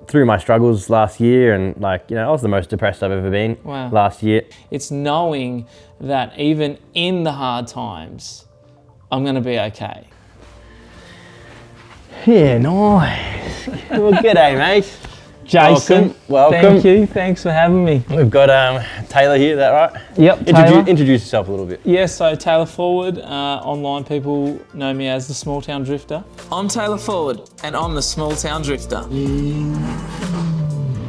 through my struggles last year, and I was the most depressed I've ever been last year. It's knowing that even in the hard times, I'm going to be okay. Yeah, nice. Well, g'day, mate. Jason, welcome. Thank you. Thanks for having me. We've got Taylor here, is that right? Yep, Taylor. Introduce yourself a little bit. Yeah, so Taylor Forward. Online people know me as the Small Town Drifter. I'm Taylor Forward, and I'm the Small Town Drifter.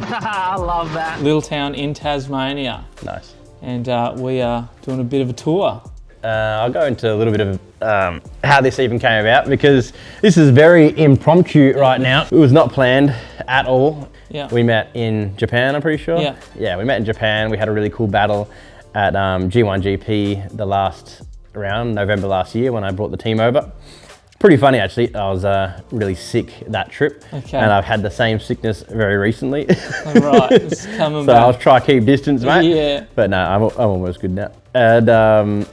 I love that. Little town in Tasmania. Nice. And we are doing a bit of a tour. I'll go into a little bit of how this even came about, because this is very impromptu right now. It was not planned at all. Yeah. We met in Japan, I'm pretty sure. Yeah. Yeah, we met in Japan. We had a really cool battle at G1GP the last round, November last year, when I brought the team over. Pretty funny, actually. I was really sick that trip. Okay. And I've had the same sickness very recently. Right, it's coming back. So I'll try to keep distance, mate. Yeah. But no, I'm almost good now. And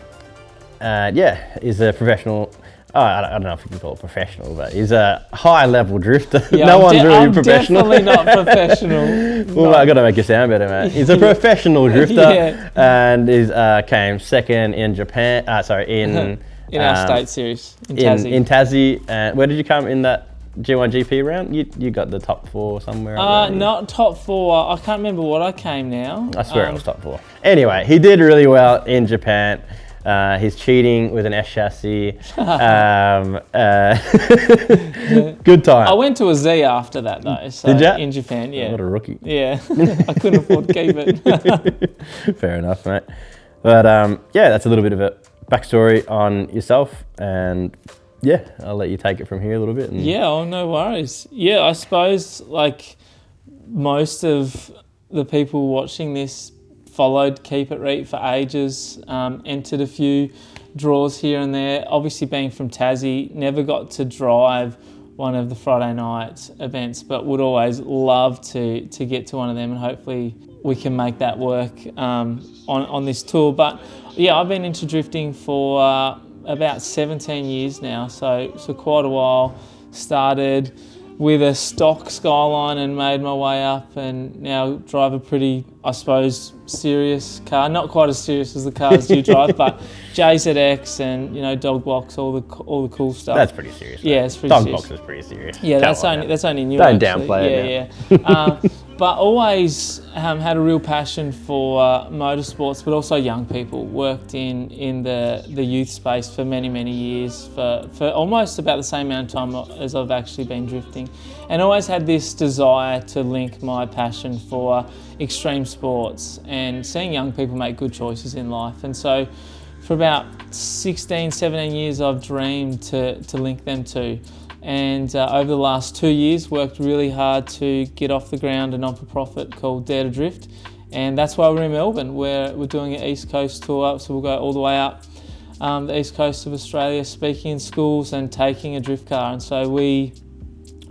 he's a professional. I don't know if you can call it professional, but he's a high-level drifter. Yeah, no one's really I'm professional. Definitely not professional. Well, I got to make you sound better, mate. He's a professional drifter, Yeah. and he's came second in Japan. In our state series in Tassie. In Tassie. And where did you come in that G1GP round? You got the top 4 somewhere. Not top 4. I can't remember what I came now. I swear it was top 4. Anyway, he did really well in Japan. He's cheating with an S chassis. Good time. I went to a Z after that though. So did you? In Japan, yeah. Oh, what a rookie. Yeah, I couldn't afford to keep it. Fair enough, mate. But that's a little bit of a backstory on yourself, and I'll let you take it from here a little bit. No worries. Yeah, I suppose like most of the people watching this followed Keep It Reet for ages, entered a few draws here and there. Obviously being from Tassie, never got to drive one of the Friday night events, but would always love to get to one of them, and hopefully we can make that work on this tour. But yeah, I've been into drifting for about 17 years now, so quite a while. Started with a stock Skyline and made my way up, and now drive a pretty, I suppose, serious car. Not quite as serious as the cars you drive, but JZX and dog box, all the cool stuff. That's pretty serious. Yeah, it's pretty dog serious. Box is pretty serious. Yeah, that's only new. Don't actually. downplay it. Yeah. But always had a real passion for motorsports, but also young people. Worked in the youth space for many years, for almost about the same amount of time as I've actually been drifting, and always had this desire to link my passion for extreme sports and seeing young people make good choices in life. And so for about 16, 17 years I've dreamed to link them too. And over the last 2 years, worked really hard to get off the ground a non-for-profit called Dare to Drift. And that's why we're in Melbourne. We're doing an East Coast tour, so we'll go all the way up the East Coast of Australia, speaking in schools and taking a drift car. And so we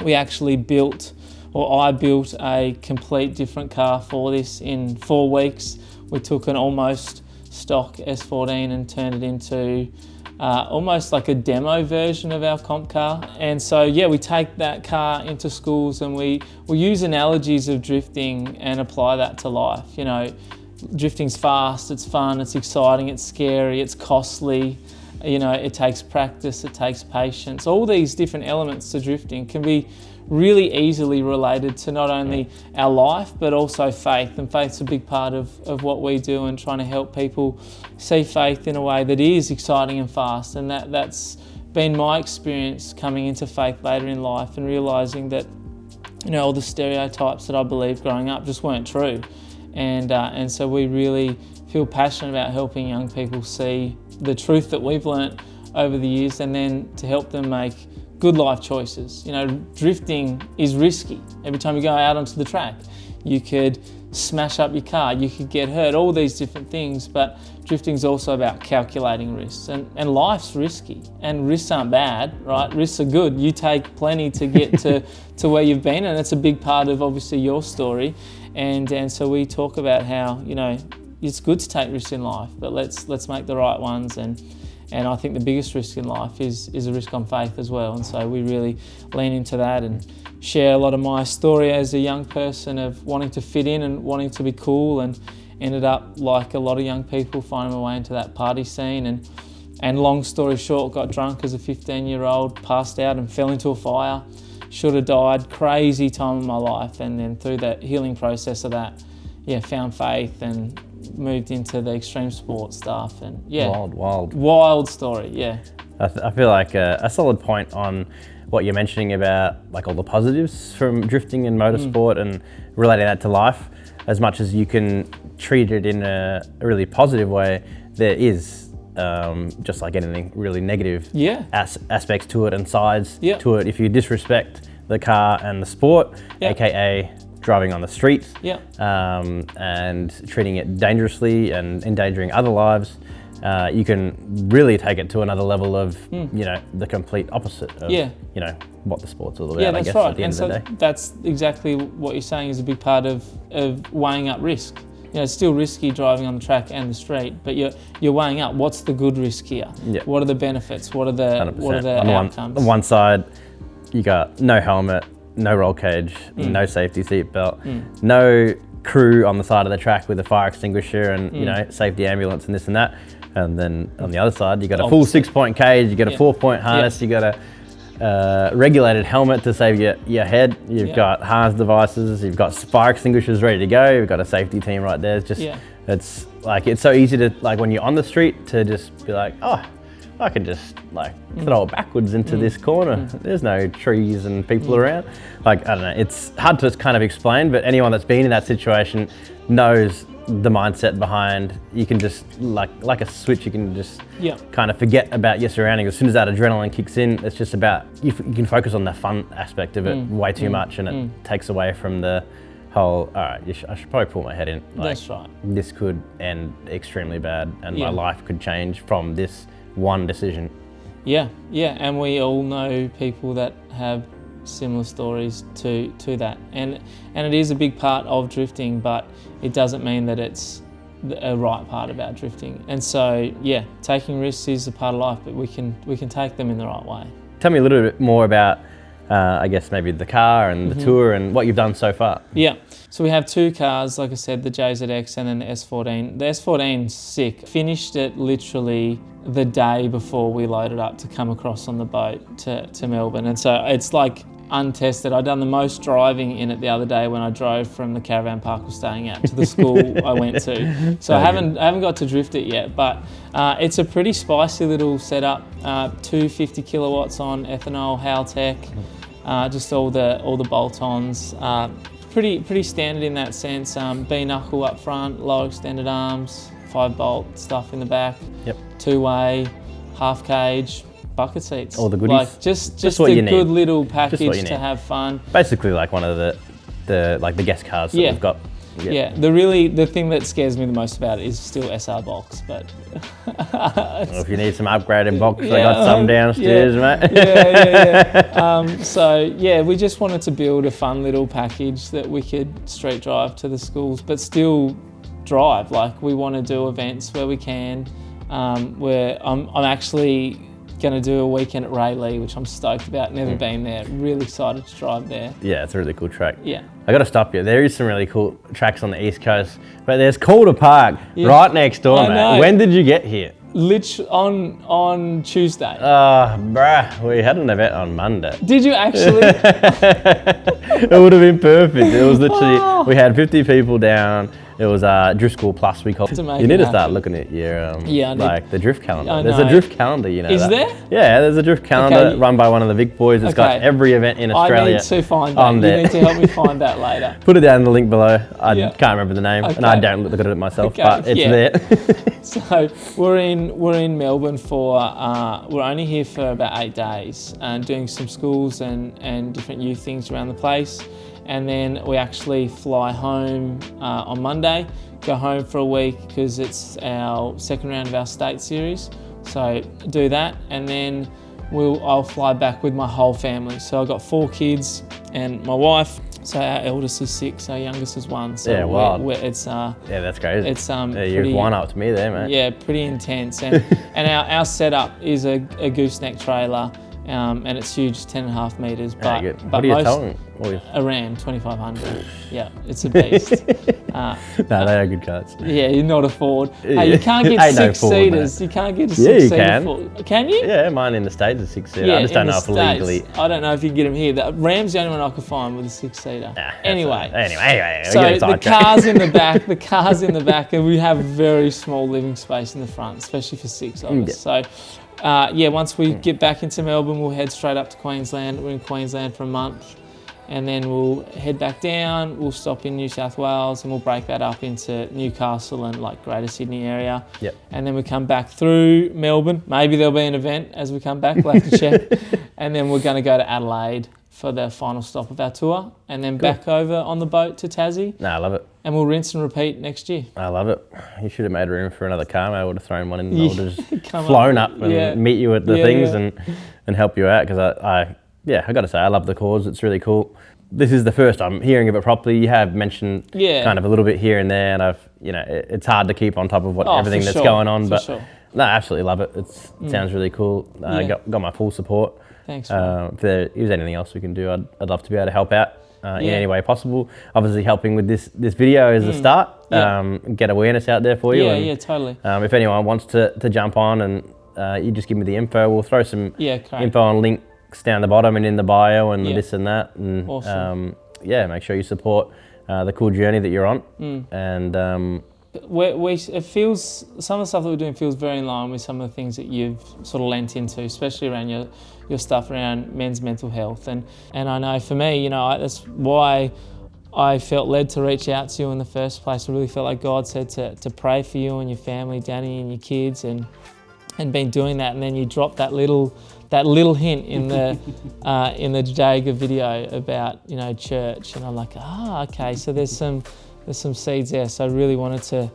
actually I built a complete different car for this in 4 weeks. We took an almost stock S14 and turned it into almost like a demo version of our comp car. And so we take that car into schools, and we use analogies of drifting and apply that to life. Drifting's fast, it's fun, it's exciting, it's scary, it's costly. It takes practice, it takes patience. All these different elements to drifting can be really easily related to not only our life, but also faith. And faith's a big part of what we do, and trying to help people see faith in a way that is exciting and fast. And that's been my experience coming into faith later in life, and realising that all the stereotypes that I believed growing up just weren't true. And so we really feel passionate about helping young people see the truth that we've learnt over the years, and then to help them make good life choices. Drifting is risky. Every time you go out onto the track, you could smash up your car, you could get hurt, all these different things. But drifting's also about calculating risks, and life's risky, and risks aren't bad, right? Risks are good. You take plenty to get to where you've been, and it's a big part of obviously your story. And so we talk about how it's good to take risks in life, but let's make the right ones, and And I think the biggest risk in life is a risk on faith as well. And so we really lean into that and share a lot of my story as a young person of wanting to fit in and wanting to be cool, and ended up, like a lot of young people, finding my way into that party scene. And long story short, got drunk as a 15-year-old, passed out and fell into a fire. Should have died. Crazy time in my life. And then through the healing process of that, found faith and moved into the extreme sport stuff. And wild story. Yeah. I feel like a solid point on what you're mentioning about like all the positives from drifting and motorsport and relating that to life. As much as you can treat it in a really positive way, there is just like anything really negative aspects to it and sides to it. If you disrespect the car and the sport, aka driving on the streets, and treating it dangerously and endangering other lives, you can really take it to another level of the complete opposite of what the sport's all about. Yeah, that's right. At the end of the day. That's exactly what you're saying is a big part of weighing up risk. It's still risky driving on the track and the street, but you're weighing up what's the good risk here. Yeah. What are the benefits? What are the outcomes? On one side, you got no helmet, no roll cage, no safety seat belt, no crew on the side of the track with a fire extinguisher and safety ambulance and this and that. And then on the other side, you got a full 6-point cage, you got a 4-point harness, you got a regulated helmet to save your head. You've got harness devices, you've got fire extinguishers ready to go. You've got a safety team right there. It's just, it's like, it's so easy to, like when you're on the street, to just be like, oh, I can just like throw it backwards into this corner. There's no trees and people around. Like, I don't know, it's hard to kind of explain, but anyone that's been in that situation knows the mindset behind. You can just like a switch, you can just kind of forget about your surroundings. As soon as that adrenaline kicks in, it's just about, you can focus on the fun aspect of it way too much, and it takes away from the whole, all right, I should probably pull my head in. Like, that's right. This could end extremely bad and my life could change from this one decision. Yeah, and we all know people that have similar stories to that, and it is a big part of drifting, but it doesn't mean that it's a right part about drifting. And so taking risks is a part of life, but we can take them in the right way. Tell me a little bit more about I guess maybe the car and the tour and what you've done so far. Yeah, so we have 2 cars, like I said, the JZX and then the S14. The S14's sick. Finished it literally the day before we loaded up to come across on the boat to Melbourne. And so it's like untested. I'd done the most driving in it the other day when I drove from the caravan park we're staying at to the school I went to. So I haven't got to drift it yet, but it's a pretty spicy little setup. 250 kilowatts on ethanol, Haltech, just all the bolt-ons. Pretty standard in that sense. B-knuckle up front, lower extended arms, 5-bolt stuff in the back, 2-way, half cage, bucket seats. All the goodies. Like just a good little package to have fun. Basically like one of the guest cars that we've got. Yeah, the thing that scares me the most about it is still SR box, but well, if you need some upgraded box, I got some downstairs, mate. So we just wanted to build a fun little package that we could street drive to the schools, but still drive. Like, we want to do events where we can. Where I'm actually going to do a weekend at Rayleigh, which I'm stoked about. Never been there. Really excited to drive there. Yeah, it's a really cool track. Yeah. I got to stop you. There is some really cool tracks on the East Coast, but there's Calder Park right next door, mate. When did you get here? Literally on Tuesday. Bruh, we had an event on Monday. Did you actually? It would have been perfect. It was literally, we had 50 people down. It was Drift School Plus, we call it. You need to start looking at your like the drift calendar. There's a drift calendar, you know. Is there? Yeah, there's a drift calendar run by one of the Vic boys. It's got every event in Australia. I need to find that. You need to help me find that later. Put it down in the link below. I can't remember the name, and I don't look at it myself, but it's there. So we're in Melbourne for we're only here for about 8 days and doing some schools and different youth things around the place. And then we actually fly home on Monday, go home for a week because it's our second round of our state series. So do that, and then I'll fly back with my whole family. So I've got 4 kids and my wife. So our eldest is 6, our youngest is 1. So Yeah, wild. It's Yeah, that's crazy. it's You've one up to me there, mate. yeah, pretty intense. And and our setup is a gooseneck trailer, and it's huge, 10.5 meters. But Good. but What are you most towing? a Ram 2500. Yeah, it's a beast. No, they are good cars. Yeah, you're not a Ford. Hey, you can't get Ain't no 6 Ford, seaters. You can't get a 6 Yeah, you seater can. Ford. Can you? Yeah, mine in the States is 6-seater. Yeah, I just in don't know the if States. legally. I don't know if you can get them here. The Ram's the only one I could find with a 6-seater. Anyway, Anyway, so we're getting the sidetracked. car's in the back. The car's in the back, and we have very small living space in the front, especially for 6 of us. So, once we get back into Melbourne, we'll head straight up to Queensland. We're in Queensland for a month, and then we'll head back down. We'll stop in New South Wales, and we'll break that up into Newcastle and like Greater Sydney area. Yep. And then we come back through Melbourne. Maybe there'll be an event as we come back. We'll have to check. And then we're going to go to Adelaide for the final stop of our tour, and then back over on the boat to Tassie. No, I love it. And we'll rinse and repeat next year. I love it. You should have made room for another car, mate. I would have thrown one in and I would have just Come flown up. up and Yeah. meet you at the Yeah, things yeah. and help you out, because I got to say, I love the cause. It's really cool. This is the first I'm hearing of it properly. You have mentioned kind of a little bit here and there, and it's hard to keep on top of everything for that's sure. going on, For but sure. no, I absolutely love it. It sounds really cool. Yeah. Got my full support. Thanks, man. If there is anything else we can do, I'd love to be able to help out in any way possible. Obviously, helping with this video is the start. Yeah. Get awareness out there for you. Yeah, totally. If anyone wants to jump on and you just give me the info, we'll throw some Great. info and links down the bottom and in the bio and Yeah. this and that. And Awesome. make sure you support the cool journey that you're on. And It feels, some of the stuff that we're doing feels very in line with some of the things that you've sort of lent into, especially around your stuff around men's mental health. And I know for me, that's why I felt led to reach out to you in the first place. I really felt like God said to pray for you and your family, Danny and your kids, and been doing that. And then you dropped that little hint in the in the Jager video about church, and I'm like, okay, so there's some seeds there. So I really wanted to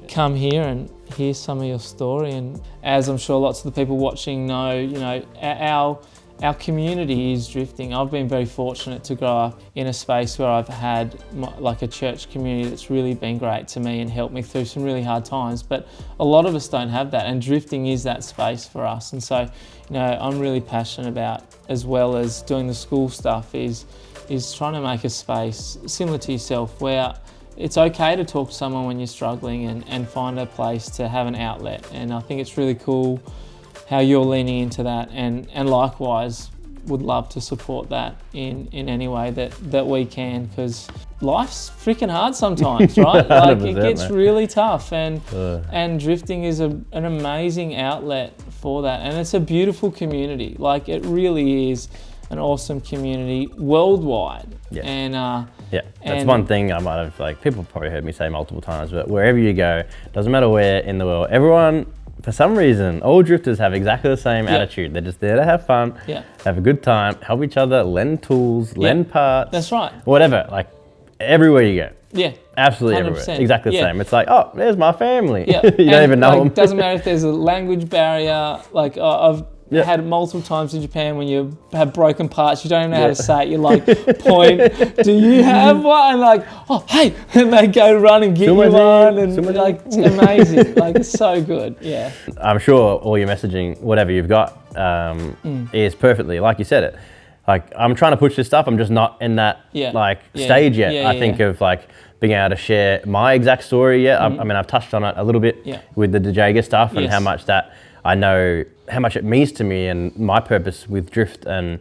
come here and hear some of your story. And as I'm sure lots of the people watching know, our community is drifting. I've been very fortunate to grow up in a space where I've had like a church community that's really been great to me and helped me through some really hard times. But a lot of us don't have that, and drifting is that space for us. And so, I'm really passionate about, as well as doing the school stuff, is trying to make a space similar to yourself where it's okay to talk to someone when you're struggling and find a place to have an outlet. And I think it's really cool how you're leaning into that, and likewise would love to support that in any way that we can, because life's freaking hard sometimes, right? Like it gets really tough, and drifting is an amazing outlet for that. And it's a beautiful community. Like, it really is an awesome community worldwide. Yeah. And that's one thing I might have, people probably heard me say multiple times, but wherever you go, doesn't matter where in the world, everyone, for some reason, all drifters have exactly the same attitude. They're just there to have fun, have a good time, help each other, lend tools, lend parts. That's right. Whatever, like everywhere you go. Yeah. Absolutely 100%. everywhere. Exactly the same. It's like, oh, there's my family. Yeah. You don't even know them. Doesn't matter if there's a language barrier. Like, I've had multiple times in Japan when you have broken parts, you don't even know how to say it. You're like, point, do you have one? And like, oh, hey, and they go run and get you one, and like, it's amazing. Like, it's so good. Yeah. I'm sure all your messaging, whatever you've got, is perfectly, like you said it. Like, I'm trying to push this stuff. I'm just not in that stage yet. I think of like being able to share my exact story yet. I mean, I've touched on it a little bit with the Jager stuff and how much that I know how much it means to me and my purpose with drift, and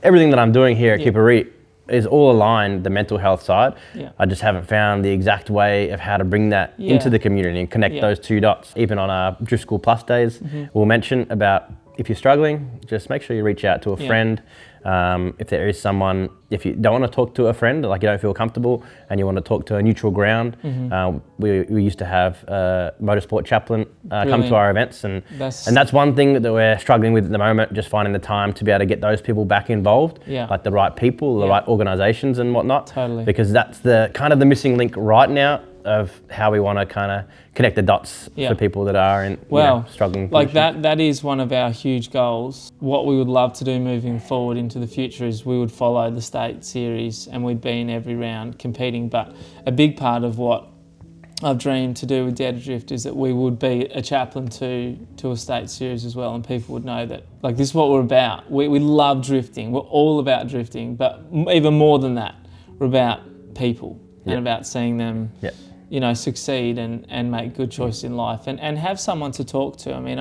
everything that I'm doing here at Reet is all aligned, the mental health side. I just haven't found the exact way of how to bring that into the community and connect those two dots. Even on our Drift School Plus days, we'll mention about, if you're struggling, just make sure you reach out to a friend. If there is someone, if you don't want to talk to a friend, like you don't feel comfortable and you want to talk to a neutral ground, we used to have a motorsport chaplain come to our events, and that's one thing that we're struggling with at the moment, just finding the time to be able to get those people back involved, like the right people, the right organisations and whatnot. Totally. Because that's the kind of the missing link right now of how we want to kind of connect the dots for people that are in struggling like positions. that is one of our huge goals. What we would love to do moving forward into the future is we would follow the state series, and we'd be in every round competing. But a big part of what I've dreamed to do with Dare to Drift is that we would be a chaplain to a state series as well, and people would know that, like, this is what we're about. We love drifting. We're all about drifting, but even more than that, we're about people and about seeing them succeed and make good choices in life and have someone to talk to. I mean,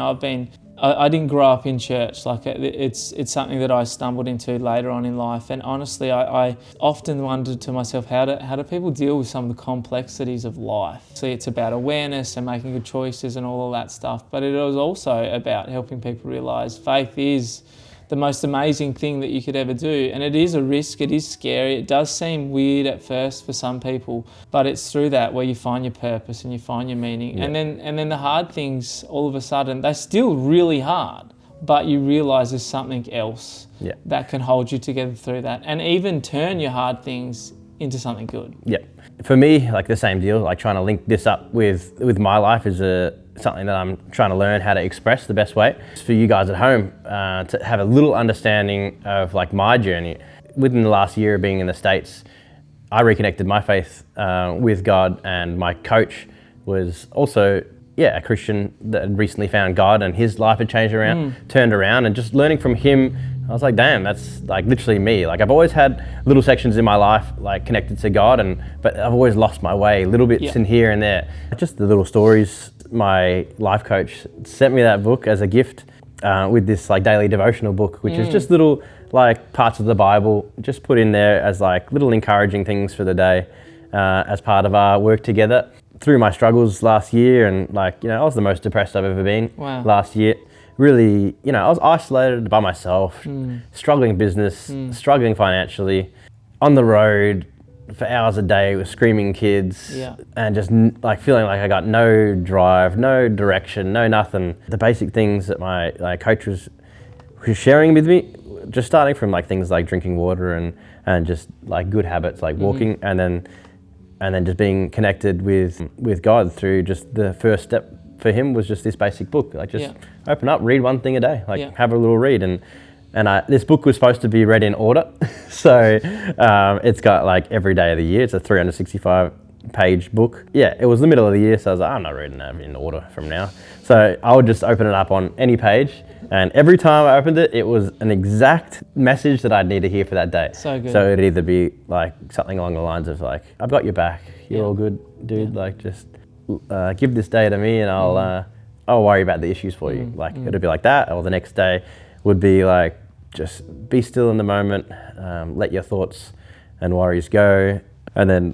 I didn't grow up in church. Like, it's something that I stumbled into later on in life. And honestly, I often wondered to myself, how do people deal with some of the complexities of life? See, it's about awareness and making good choices and all of that stuff. But it was also about helping people realise faith is the most amazing thing that you could ever do. And it is a risk, it is scary, it does seem weird at first for some people, but it's through that where you find your purpose and you find your meaning. Yeah. And then the hard things, all of a sudden, they're still really hard, but you realise there's something else that can hold you together through that and even turn your hard things into something good. Yeah. For me, like the same deal, like trying to link this up with my life is something that I'm trying to learn how to express the best way. It's for you guys at home to have a little understanding of like my journey. Within the last year of being in the States, I reconnected my faith with God, and my coach was also a Christian that had recently found God, and his life had turned around, and just learning from him, I was like, damn, that's like literally me. Like, I've always had little sections in my life like connected to God, but I've always lost my way, little bits in here and there. Just the little stories. My life coach sent me that book as a gift with this like daily devotional book, which is just little like parts of the Bible just put in there as like little encouraging things for the day as part of our work together. Through my struggles last year, and like, I was the most depressed I've ever been last year. Really, I was isolated by myself, struggling business, struggling financially, on the road for hours a day with screaming kids, and just like feeling like I got no drive, no direction, no nothing. The basic things that my coach was sharing with me, just starting from like things like drinking water and just like good habits like walking, and then just being connected with God through just the first step for him was just this basic book. Like, just open up, read one thing a day, like have a little read. And this book was supposed to be read in order. So it's got like every day of the year. It's a 365 page book. Yeah, it was the middle of the year, so I was like, I'm not reading that in order from now. So I would just open it up on any page, and every time I opened it, it was an exact message that I'd need to hear for that day. So good. So it'd either be like something along the lines of like, I've got your back, you're all good, dude. Like, just give this day to me, and I'll worry about the issues for you. Like, it'd be like that. Or the next day would be like, just be still in the moment, let your thoughts and worries go. And then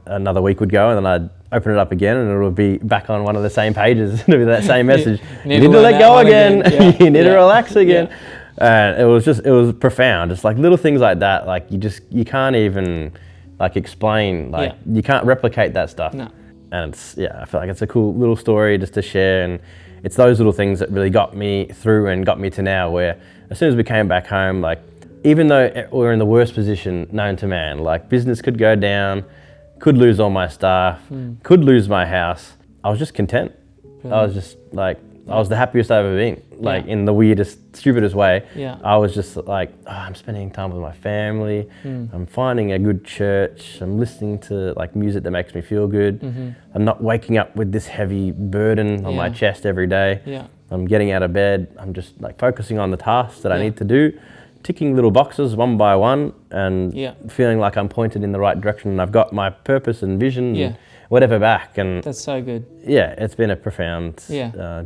another week would go, and then I'd open it up again, and it would be back on one of the same pages. It'd be that same message. You need to let go again. You need to relax again. And it was profound. Just like little things like that. Like, you can't even like explain. Like, you can't replicate that stuff. No. And it's, I feel like it's a cool little story just to share. And it's those little things that really got me through and got me to now, where as soon as we came back home, like, even though we're in the worst position known to man, like business could go down, could lose all my staff, could lose my house, I was just content. Brilliant. I was just like, I was the happiest I've ever been, like in the weirdest, stupidest way. I was just like, I'm spending time with my family, I'm finding a good church, I'm listening to like music that makes me feel good, I'm not waking up with this heavy burden on my chest every day. I'm getting out of bed, I'm just like focusing on the tasks that I need to do, ticking little boxes one by one, and feeling like I'm pointed in the right direction, and I've got my purpose and vision and whatever back. And that's so good. It's been a profound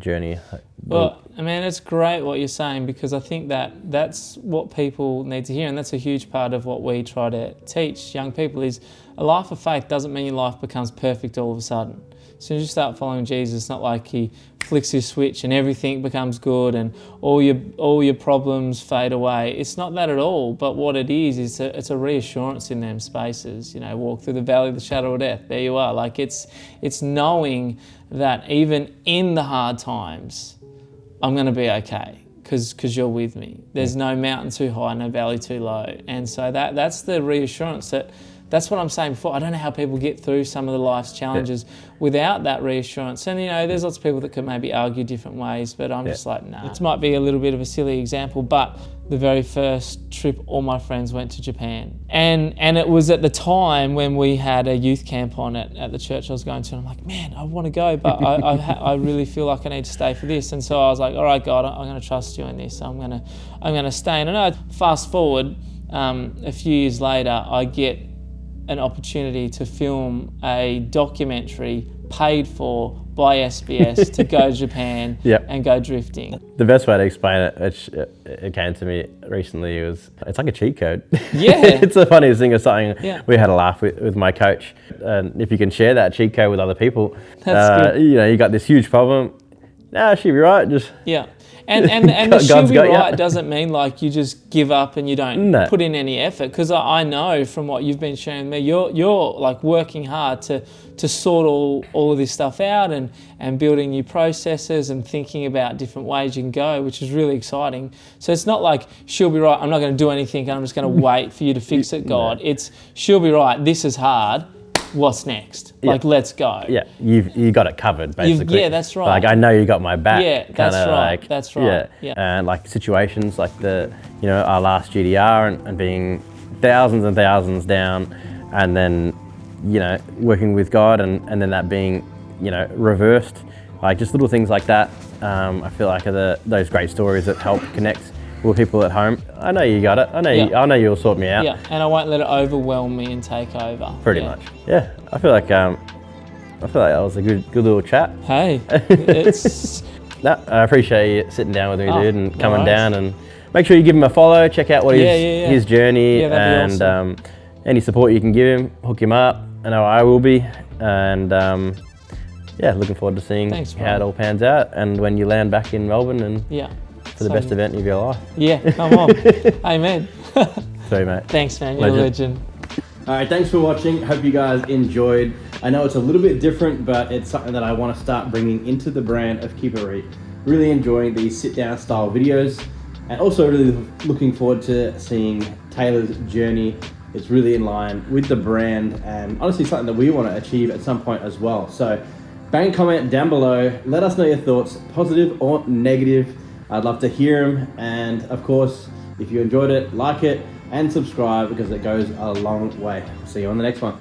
journey. Well, I mean, it's great what you're saying, because I think that's what people need to hear, and that's a huge part of what we try to teach young people is a life of faith doesn't mean your life becomes perfect all of a sudden. As soon as you start following Jesus, it's not like he flicks his switch and everything becomes good and all your problems fade away. It's not that at all. But what it is it's a reassurance in them spaces. Walk through the valley of the shadow of death. There you are. Like, it's knowing that even in the hard times, I'm going to be okay because you're with me. There's no mountain too high, no valley too low. And so that's the reassurance that that's what I'm saying before. I don't know how people get through some of the life's challenges without that reassurance. And, you know, there's lots of people that could maybe argue different ways, but I'm just like, nah. It might be a little bit of a silly example, but the very first trip all my friends went to Japan. And it was at the time when we had a youth camp on at the church I was going to. And I'm like, man, I want to go, but I really feel like I need to stay for this. And so I was like, all right, God, I'm going to trust you in this. I'm going to stay. And I know, fast forward, a few years later, I get an opportunity to film a documentary paid for by SBS to go to Japan and go drifting. The best way to explain it, which it came to me recently, was it's like a cheat code. Yeah. It's the funniest thing. Of something we had a laugh with my coach. And if you can share that cheat code with other people, that's good. You know, you got this huge problem. Nah, she'll be right. Just And the she'll be right doesn't mean like you just give up and you don't put in any effort. Because I know from what you've been sharing with me, you're like working hard to sort all of this stuff out and building new processes and thinking about different ways you can go, which is really exciting. So it's not like she'll be right, I'm not going to do anything, I'm just going to wait for you to fix it, God. It's she'll be right, this is hard. What's next? Like, let's go. Yeah, you got it covered, basically. That's right. Like, I know you got my back. Yeah, that's right. Like, that's right. Yeah. And like situations like our last GDR and being thousands and thousands down, and then, you know, working with God and then that being, you know, reversed. Like just little things like that. I feel like are those great stories that help connect with people at home. I know you got it. I know you'll sort me out. Yeah, and I won't let it overwhelm me and take over. Pretty much. Yeah, I feel like that was a good little chat. Hey, it's. No, I appreciate you sitting down with me, dude, and coming down. And make sure you give him a follow. Check out what his journey and awesome. Any support you can give him. Hook him up. I know I will be. And looking forward to seeing how it all pans out. And when you land back in Melbourne and. For the best event of your life. Yeah, come on. Amen. Sorry, mate. Thanks, man. You're a legend. All right, thanks for watching. Hope you guys enjoyed. I know it's a little bit different, but it's something that I want to start bringing into the brand of Keep It Reet. Really enjoying these sit-down style videos, and also really looking forward to seeing Taylor's journey. It's really in line with the brand, and honestly something that we want to achieve at some point as well. So bang a comment down below. Let us know your thoughts, positive or negative. I'd love to hear them, and of course, if you enjoyed it, like it and subscribe because it goes a long way. See you on the next one.